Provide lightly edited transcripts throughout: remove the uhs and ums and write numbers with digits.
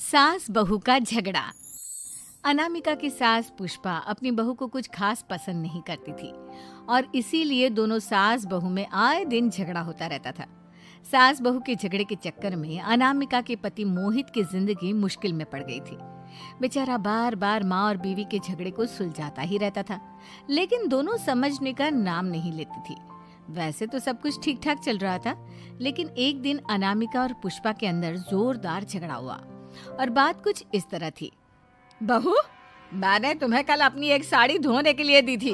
सास बहू का झगड़ा। अनामिका की सास पुष्पा अपनी बहू को कुछ खास पसंद नहीं करती थी और इसीलिए दोनों सास बहू में आए दिन झगड़ा होता रहता था। सास बहू के झगड़े के चक्कर में अनामिका के पति मोहित की जिंदगी मुश्किल में पड़ गई थी। बेचारा बार बार माँ और बीवी के झगड़े को सुलझाता ही रहता था, लेकिन दोनों समझने का नाम नहीं लेती थी। वैसे तो सब कुछ ठीक ठाक चल रहा था, लेकिन एक दिन अनामिका और पुष्पा के अंदर जोरदार झगड़ा हुआ और बात कुछ इस तरह थी। बहू, मैंने तुम्हें कल अपनी एक साड़ी धोने के लिए दी थी।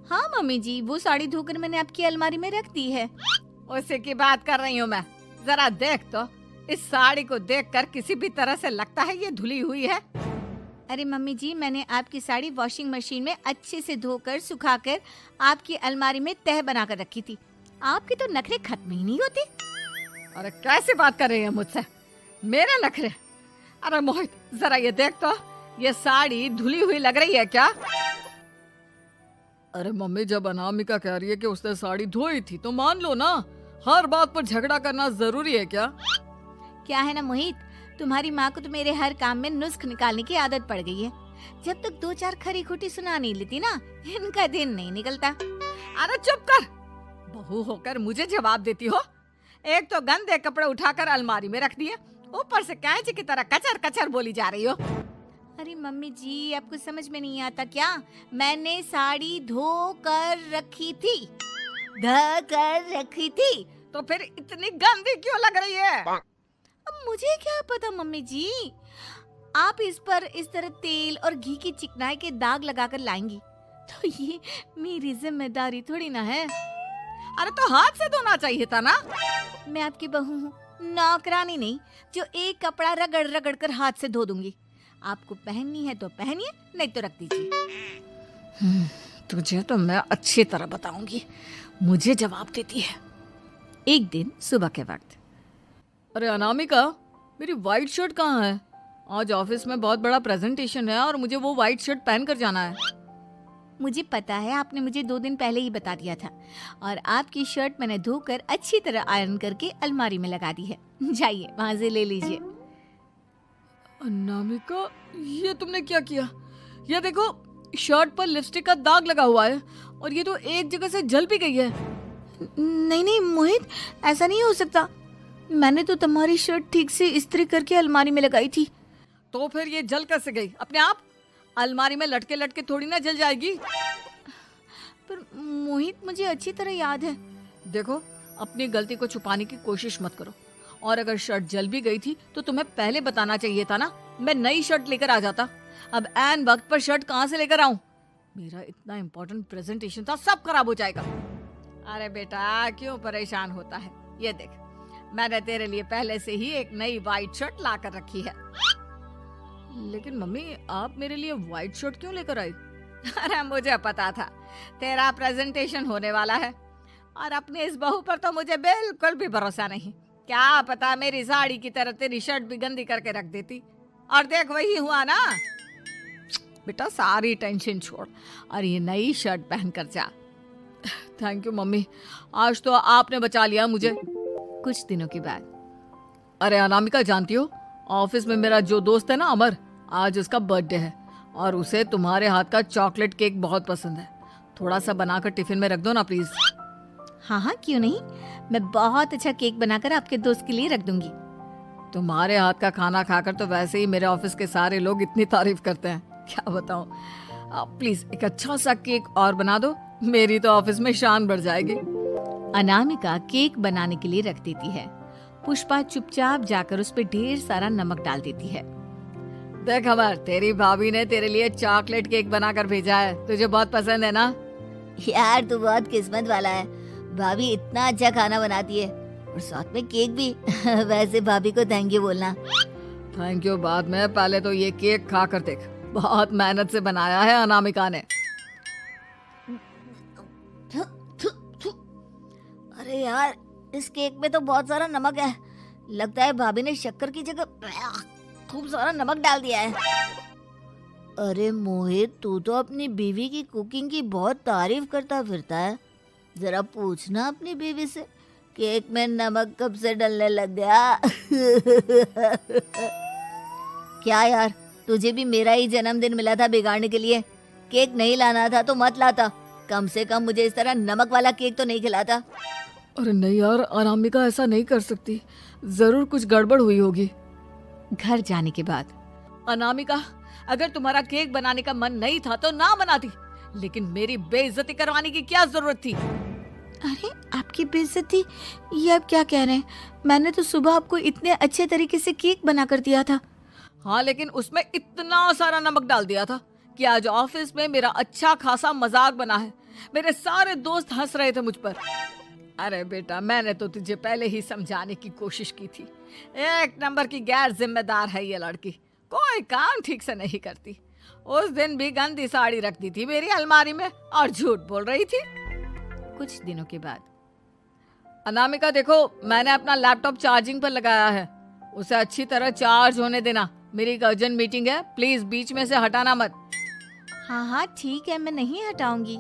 हाँ मम्मी जी, वो साड़ी धोकर मैंने आपकी अलमारी में रख दी है। उसी की बात कर रही हूँ मैं। जरा देख तो, इस साड़ी को देखकर किसी भी तरह से लगता है ये धुली हुई है। अरे मम्मी जी, मैंने आपकी साड़ी वॉशिंग मशीन में अच्छे से धोकर सुखाकर आपकी अलमारी में तह बनाकर रखी थी। आपके तो नखरे खत्म ही नहीं होते। अरे कैसी बात कर रही है मुझसे? मेरे नखरे? अरे मोहित, जरा ये देख तो, ये साड़ी धुली हुई लग रही है क्या? अरे मम्मी, जब अनामिका कह रही है कि उसने साड़ी धोई थी तो मान लो ना। हर बात पर झगड़ा करना जरूरी है क्या? क्या है ना मोहित, तुम्हारी माँ को तो मेरे हर काम में नुस्ख निकालने की आदत पड़ गई है। जब तक दो चार खरी खोटी सुना नहीं लेती ना, इनका दिन नहीं निकलता। अरे चुप कर, बहू होकर मुझे जवाब देती हो। एक तो गंदे कपड़े उठाकर अलमारी में रख दिए, ऊपर से कैंची की तरह कचर कचर बोली जा रही हो। अरे मम्मी जी, आपको समझ में नहीं आता क्या? मैंने साड़ी धो कर रखी थी। तो फिर इतनी गंदी क्यों लग रही है? अब मुझे क्या पता मम्मी जी, आप इस पर इस तरह तेल और घी की चिकनाई के दाग लगाकर लाएंगी तो ये मेरी जिम्मेदारी थोड़ी ना है। अरे तो हाथ से धोना चाहिए था ना। मैं आपकी बहू हूँ, नौकरानी नहीं जो एक कपड़ा रगड़ रगड़ कर हाथ से धो दूंगी। आपको पहननी है तो पहनिए, नहीं तो रख दीजिए। तुझे तो मैं अच्छी तरह बताऊंगी, मुझे जवाब देती है। एक दिन सुबह के वक्त, अरे अनामिका, मेरी व्हाइट शर्ट कहाँ है? आज ऑफिस में बहुत बड़ा प्रेजेंटेशन है और मुझे वो व्हाइट शर्ट पहन कर जाना है। मुझे पता है, आपने मुझे 2 दिन पहले ही बता दिया था और आपकी शर्ट मैंने धोकर अच्छी तरह आयरन करके अलमारी में लगा दी है। जाइए वहां से ले लीजिए। अनामिका, ये तुमने क्या किया? ये देखो, शर्ट पर लिपस्टिक का दाग लगा हुआ है और ये तो एक जगह से जल भी गई है। नहीं नहीं मोहित, ऐसा नहीं हो सकता। मैंने तो तुम्हारी शर्ट ठीक से इस्त्री करके अलमारी में लगाई थी। तो फिर ये जल कैसे गई अपने आप? अलमारी में लटके लटके थोड़ी ना जल जाएगी। पर मोहित, मुझे अच्छी तरह याद है। देखो, अपनी गलती को छुपाने की कोशिश मत करो। और अगर शर्ट जल भी गई थी तो तुम्हें पहले बताना चाहिए था ना। मैं नई शर्ट लेकर आ जाता। अब ऐन वक्त पर शर्ट कहाँ से लेकर आऊं? मेरा इतना इम्पोर्टेंट प्रेजेंटेशन था, सब खराब हो जाएगा। अरे बेटा, क्यों परेशान होता है? ये देख, मैंने तेरे लिए पहले से ही एक नई व्हाइट शर्ट ला कर रखी है। लेकिन मम्मी, आप मेरे लिए व्हाइट शर्ट क्यों लेकर आई? अरे मुझे पता था तेरा प्रेजेंटेशन होने वाला है और अपनी इस बहू पर तो मुझे बिल्कुल भी भरोसा नहीं। क्या पता मेरी साड़ी की तरह तेरी शर्ट भी गंदी करके रख देती। और देख, वही हुआ ना। बेटा, सारी टेंशन छोड़ और ये नई शर्ट पहन कर जा। थैंक यू मम्मी, आज तो आपने बचा लिया मुझे। कुछ दिनों के बाद, अरे अनामिका, जानती हो, ऑफिस में मेरा जो दोस्त है ना अमर, आज उसका बर्थडे है और उसे तुम्हारे हाथ का चॉकलेट केक बहुत पसंद है। थोड़ा सा बनाकर टिफिन में रख दो ना प्लीज। हाँ हाँ, क्यों नहीं। मैं बहुत अच्छा केक बनाकर आपके दोस्त के लिए रख दूंगी। तुम्हारे हाथ का खाना खाकर तो वैसे ही मेरे ऑफिस के सारे लोग इतनी तारीफ करते हैं, क्या बताऊं। प्लीज एक अच्छा सा केक और बना दो, मेरी तो ऑफिस में शान बढ़ जाएगी। अनामिका केक बनाने के लिए रख देती है। पुष्पा चुपचाप जाकर उस पे ढेर सारा नमक डाल देती है। देख अमर, तेरी भाभी ने तेरे लिए चॉकलेट केक बनाकर भेजा है, तुझे बहुत पसंद है ना? यार, तू बहुत किस्मत वाला है। भाभी इतना अच्छा खाना बनाती है और साथ में केक भी। वैसे भाभी को थैंक यू बोलना। थैंक यू बाद में, पहले तो ये केक खा कर देख। बहुत मेहनत से बनाया है अनामिका ने। अरे यार, इस केक में तो बहुत सारा नमक है। लगता है भाभी ने शक्कर की जगह खूब सारा नमक डाल दिया है। अरे मोहित, तू तो अपनी बीवी की कुकिंग की बहुत तारीफ करता फिरता है। जरा पूछना अपनी बीवी से, केक में नमक कब से डलने लग गया। क्या यार, तुझे भी मेरा ही जन्मदिन मिला था बिगाड़ने के लिए? केक नहीं लाना था तो मत लाता, कम से कम मुझे इस तरह नमक वाला केक तो नहीं खिलाता। अरे नहीं यार, अनामिका ऐसा नहीं कर सकती, जरूर कुछ गड़बड़ हुई होगी। घर जाने के बाद अनामिका, अगर तुम्हारा केक बनाने का मन नहीं था तो ना बनाती, लेकिन मेरी बेइज्जती करवाने की क्या जरूरत थी? अरे आपकी बेइज्जती, ये आप क्या कह रहे हैं? मैंने तो सुबह आपको इतने अच्छे तरीके से केक बना कर दिया था। हाँ, लेकिन उसमें इतना सारा नमक डाल दिया था कि आज ऑफिस में मेरा अच्छा खासा मजाक बना है। मेरे सारे दोस्त हंस रहे थे मुझ पर। अरे बेटा, मैंने तो तुझे पहले ही समझाने की कोशिश की थी। एक नंबर की गैर जिम्मेदार है ये लड़की, कोई काम ठीक से नहीं करती। उस दिन भी गंदी साड़ी रख दी थी मेरी अलमारी में और झूठ बोल रही थी। कुछ दिनों के बाद अनामिका देखो, मैंने अपना लैपटॉप चार्जिंग पर लगाया है, उसे अच्छी तरह चार्ज होने देना। मेरी एक अर्जेंट मीटिंग है, प्लीज बीच में से हटाना मत। हाँ हाँ ठीक है, मैं नहीं हटाऊंगी।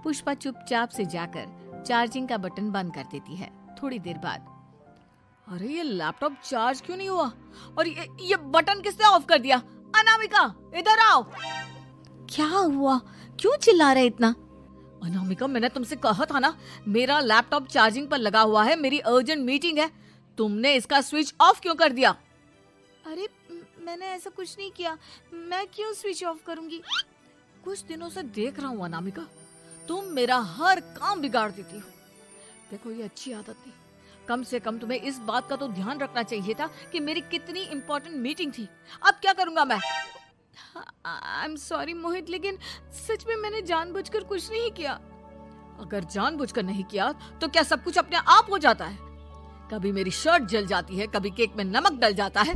पुष्पा चुपचाप से जाकर चार्जिंग का बटन बंद कर देती है। थोड़ी देर बाद अरे ये लैपटॉप चार्ज क्यों नहीं हुआ? और ये बटन किसने ऑफ कर दिया? अनामिका इधर आओ। क्या हुआ? क्यों चिल्ला रहे इतना? अनामिका, मैंने तुमसे कहा था ना, मेरा लैपटॉप चार्जिंग पर लगा हुआ है, मेरी अर्जेंट मीटिंग है। तुमने इसका स्विच ऑफ क्यों कर दिया? अरे मैंने ऐसा कुछ नहीं किया, मैं क्यों स्विच ऑफ करूंगी? कुछ दिनों से देख रहा हूँ अनामिका, तुम मेरा हर काम बिगाड़ देती हो। देखो ये अच्छी आदत नहीं, कम से कम तुम्हें इस बात का तो ध्यान रखना चाहिए था कि मेरी कितनी इंपॉर्टेंट मीटिंग थी। अब क्या करूंगा मैं? आई एम सॉरी मोहित, लेकिन सच में मैंने जानबूझकर कुछ नहीं किया। अगर जानबूझकर नहीं किया तो क्या सब कुछ अपने आप हो जाता है? कभी मेरी शर्ट जल जाती है, कभी केक में नमक डल जाता है।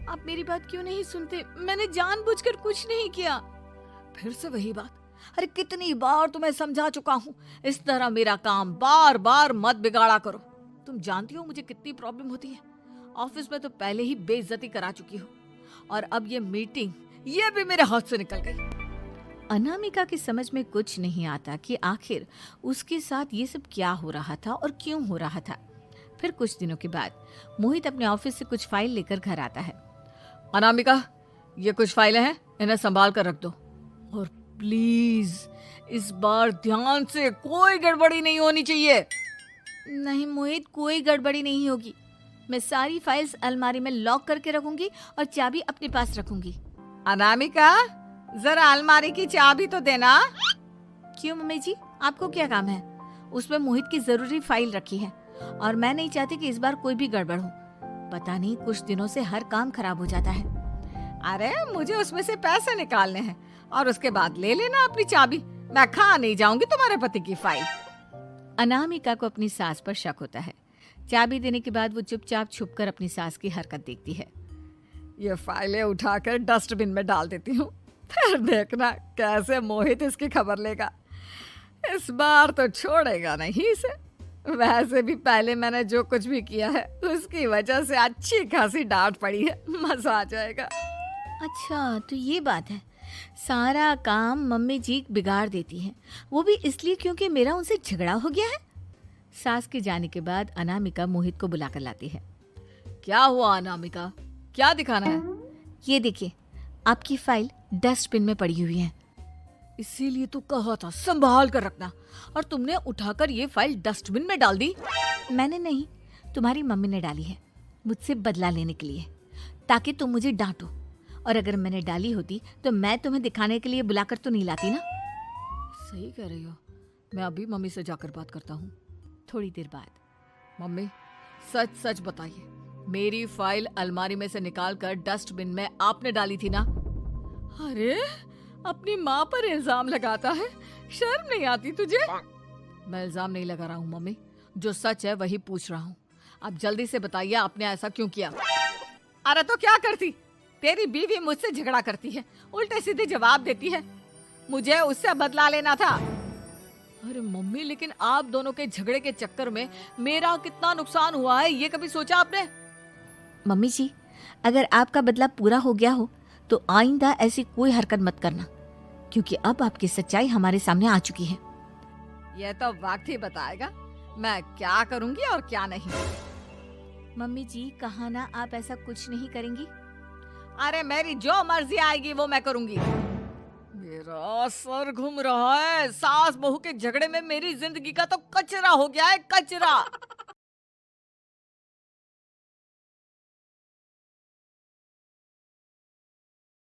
आप मेरी बात क्यों नहीं सुनते? मैंने जानबूझकर कुछ नहीं किया। फिर से वही बात। अरे कितनी बार तुम्हें समझा चुका हूँ, इस तरह मेरा काम बार बार मत बिगाड़ा करो। तुम जानती हो मुझे कितनी प्रॉब्लम होती है। ऑफिस में तो पहले ही बेइज्जती करा चुकी हो, और अब ये मीटिंग, ये भी मेरे हाथ से निकल गई। अनामिका की समझ में कुछ नहीं आता कि आखिर उसके साथ ये सब क्या हो रहा था और क्यों हो रहा था। फिर कुछ दिनों के बाद मोहित अपने ऑफिस से कुछ फाइल लेकर घर आता है। अनामिका, ये कुछ फाइलें हैं, इन्हें संभाल कर रख दो, और प्लीज इस बार ध्यान से, कोई गड़बड़ी नहीं होनी चाहिए। नहीं मोहित, कोई गड़बड़ी नहीं होगी। मैं सारी फाइल्स अलमारी में लॉक करके रखूंगी और चाबी अपने पास रखूंगी। अनामिका, जरा अलमारी की चाबी तो देना। क्यों मम्मी जी, आपको क्या काम है? उसमें मोहित की जरूरी फाइल रखी है और मैं नहीं चाहती कि इस बार कोई भी गड़बड़ हो। पता नहीं कुछ दिनों से हर काम खराब हो जाता है। अरे मुझे उसमें से पैसे निकालने हैं और उसके बाद ले लेना अपनी चाबी। मैं खा नहीं जाऊंगी तुम्हारे पति की फाइल। अनामिका को अपनी सास पर शक होता है। चाबी देने के बाद वो चुपचाप छुपकर अपनी सास की हरकत देखती है। ये फाइलें उठाकर डस्टबिन में डाल देती हूँ, फिर देखना कैसे मोहित इसकी खबर लेगा। इस बार तो छोड़ेगा नहीं इसे। वैसे भी पहले मैंने जो कुछ भी किया है उसकी वजह से अच्छी खासी डांट पड़ी है, मजा आ जाएगा। अच्छा तो ये बात है, सारा काम मम्मी जी बिगाड़ देती हैं, वो भी इसलिए क्योंकि मेरा उनसे झगड़ा हो गया है। सास के जाने के बाद अनामिका मोहित को बुलाकर लाती है। क्या हुआ अनामिका, क्या दिखाना है? ये देखिए, आपकी फाइल डस्टबिन में पड़ी हुई है। इसीलिए तो कहा था संभाल कर रखना, और तुमने उठाकर ये फाइल डस्टबिन में डाल दी। मैंने नहीं, तुम्हारी मम्मी ने डाली है, मुझसे बदला लेने के लिए, ताकि तुम मुझे डांटो। और अगर मैंने डाली होती तो मैं तुम्हें दिखाने के लिए बुलाकर तो नहीं लाती ना। सही कह रही हो, मैं अभी मम्मी से जाकर बात करता हूँ। थोड़ी देर बाद, मम्मी सच सच बताइए, मेरी फाइल अलमारी में से निकाल कर डस्टबिन में आपने डाली थी ना? अरे अपनी माँ पर इल्जाम लगाता है, शर्म नहीं आती तुझे? मैं इल्जाम नहीं लगा रहा हूँ मम्मी, जो सच है वही पूछ रहा हूँ। आप जल्दी से बताइए आपने ऐसा क्यों किया? अरे तो क्या करती, तेरी बीवी मुझसे झगड़ा करती है, उल्टे सीधे जवाब देती है, मुझे उससे बदला लेना था। अरे मम्मी, लेकिन आप दोनों के झगड़े के चक्कर में मेरा कितना नुकसान हुआ है, ये कभी सोचा आपने? मम्मी जी, अगर आपका बदला पूरा हो गया हो तो आइंदा ऐसी कोई हरकत मत करना, क्योंकि अब आपकी सच्चाई हमारे सामने आ चुकी है। यह तो वक्त ही बताएगा मैं क्या करूंगी और क्या नहीं। मम्मी जी, कहा ना आप ऐसा कुछ नहीं करेंगी। अरे मेरी जो मर्जी आएगी वो मैं करूंगी। मेरा सर घूम रहा है। सास बहू के झगड़े में मेरी जिंदगी का तो कचरा हो गया है, कचरा।